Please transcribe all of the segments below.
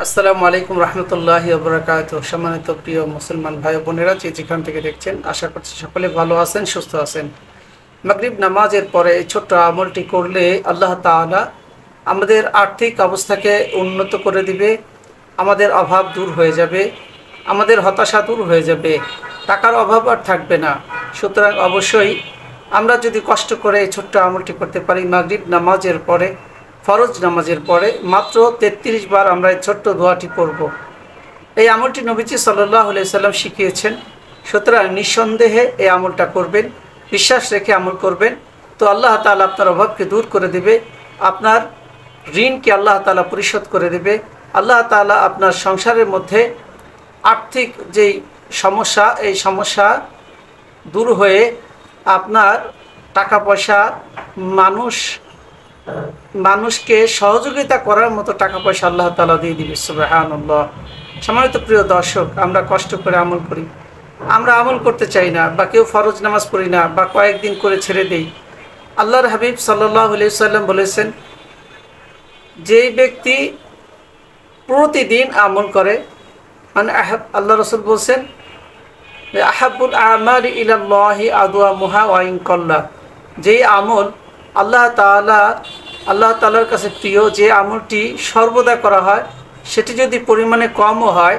আসসালামু আলাইকুম রহমতুল্লাহি ওয়া বারাকাতুহু। সম্মানিত প্রিয় মুসলমান ভাই বোনেরা, যেখান থেকে দেখছেন, আশা করছি সকলে ভালো আছেন, সুস্থ আছেন। মাগরিব নামাজের পরে এই ছোট্ট আমলটি করলে আল্লাহ তাআলা আমাদের আর্থিক অবস্থাকে উন্নত করে দিবে, আমাদের অভাব দূর হয়ে যাবে, আমাদের হতাশা দূর হয়ে যাবে, টাকার অভাব আর থাকবে না। সুতরাং অবশ্যই আমরা যদি কষ্ট করে এই ছোট্ট আমলটি করতে পারি, মাগরিব নামাজের পরে, ফরজ নামাজের পরে মাত্র 33 বার আমরা এই ছোট্ট দোয়াটি পড়ব। এই আমলটি নবীজি সাল্লাল্লাহু আলাইহি সাল্লাম শিখিয়েছেন। সুতরাং নিঃসন্দেহে এই আমলটা করবেন, বিশ্বাস রেখে আমল করবেন, তো আল্লাহ তাআলা আপনার অভাবকে দূর করে দেবে, আপনার ঋণকে আল্লাহ তাআলা পরিশোধ করে দেবে। আল্লাহ তাআলা আপনার সংসারের মধ্যে আর্থিক যেই সমস্যা, এই সমস্যা দূর হয়ে আপনার টাকা পয়সা, মানুষকে সহযোগিতা করার মতো টাকা পয়সা আল্লাহ তাআলা দিয়ে দিবে। সুবহানাল্লাহ। সম্মানিত প্রিয় দর্শক, আমরা কষ্ট করে আমল করি, আমরা আমল করতে চাই না, বা কেউ ফরজ নামাজ পড়ি না, বা কয়েকদিন করে ছেড়ে দেই। আল্লাহর হাবিব সাল্লাল্লাহু আলাইহি সাল্লাম বলেছেন, যেই ব্যক্তি প্রতিদিন আমল করে, মানে আল্লাহ রাসূল বলছেন, আহাব্বুল আমালি ইলাল্লাহি আদওয়ামুহা ওয়া ইন কাল্লা। যেই আমল আল্লাহ তাআলার কাছে প্রিয়, যে আমলটি সর্বদা করা হয়, সেটি যদি পরিমাণে কমও হয়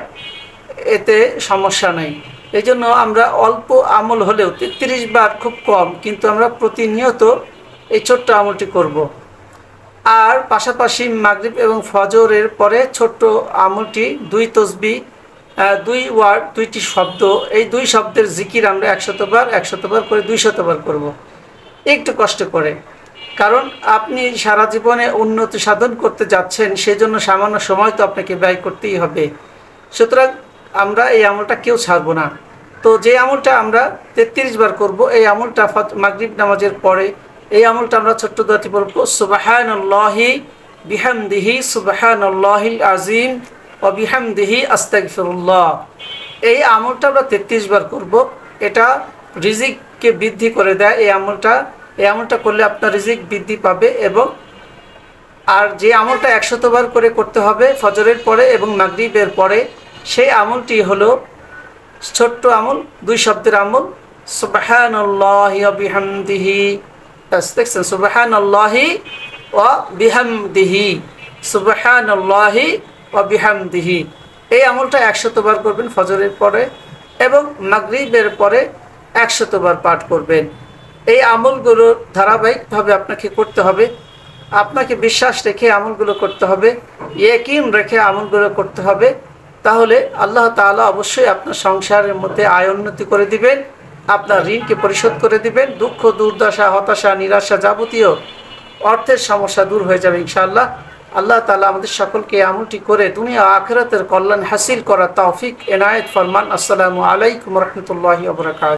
এতে সমস্যা নেই। এই জন্য আমরা অল্প আমল হলেও 33 বার খুব কম, কিন্তু আমরা প্রতিনিয়ত এই ছোট্ট আমলটি করব। আর পাশাপাশি মাগরিব এবং ফজরের পরে ছোট্ট আমলটি 2 তসবিহ, 2 ওয়ার্ড, 2টি শব্দ, এই 2 শব্দের জিকির আমরা 100 বার করে 200 বার করব, একটু কষ্ট করে। কারণ আপনি সারা জীবনে উন্নতি সাধন করতে যাচ্ছেন, সেজন্য সামান্য সময় তো আপনাকে ব্যয় করতেই হবে। সুতরাং আমরা এই আমলটা কেউ ছাড়বো না। তো যে আমলটা আমরা 33 বার করব, এই আমলটা মাগরিব নামাজের পরে, এই আমলটা আমরা ছোট্ট দোয়াটি পড়ব, সুবহানাল্লাহি বিহামদিহি সুবহানাল্লাহিল আযীম ওয়া বিহামদিহি আস্তাগফিরুল্লাহ। এই আমলটা আমরা 33 বার করব। এটা রিজিককে বৃদ্ধি করে দেয়। এই আমলটা করলে আপনার রিজিক বৃদ্ধি পাবে। এবং আর যে আমলটা 100 বার করে করতে হবে ফজরের পরে এবং মাগরিবের পরে, সেই আমলটি হলো ছোট্ট আমল, 2 শব্দের আমল, সুবহানাল্লাহি ওয়া বিহামদিহি। দেখছেন, সুবহানাল্লাহি ওয়া বিহামদিহি, সুবহানাল্লাহি ওয়া বিহামদিহি। এই আমলটা 100 বার করবেন ফজরের পরে, এবং মাগরিবের পরে 100 বার পাঠ করবেন। এই আমলগুলো ধারাবাহিকভাবে আপনাকে করতে হবে। আপনাকে বিশ্বাস রেখে আমলগুলো করতে হবে, ইয়াকিন রেখে আমলগুলো করতে হবে। তাহলে আল্লাহ তাআলা অবশ্যই আপনার সংসারের মধ্যে আয় উন্নতি করে দিবেন, আপনার ঋণকে পরিশোধ করে দিবেন, দুঃখ দুর্দশা হতাশা নিরাশা যাবতীয় অর্থের সমস্যা দূর হয়ে যাবে ইনশাআল্লাহ। আল্লাহ তাআলা আমাদের সকলকে আমলটি করে দুনিয়া ও আখিরাতের কল্যাণ হাসিল করার তৌফিক এনায়েত ফরমান। আসসালামু আলাইকুম রহমতুল্লাহি ওয়া বারাকাতুহু।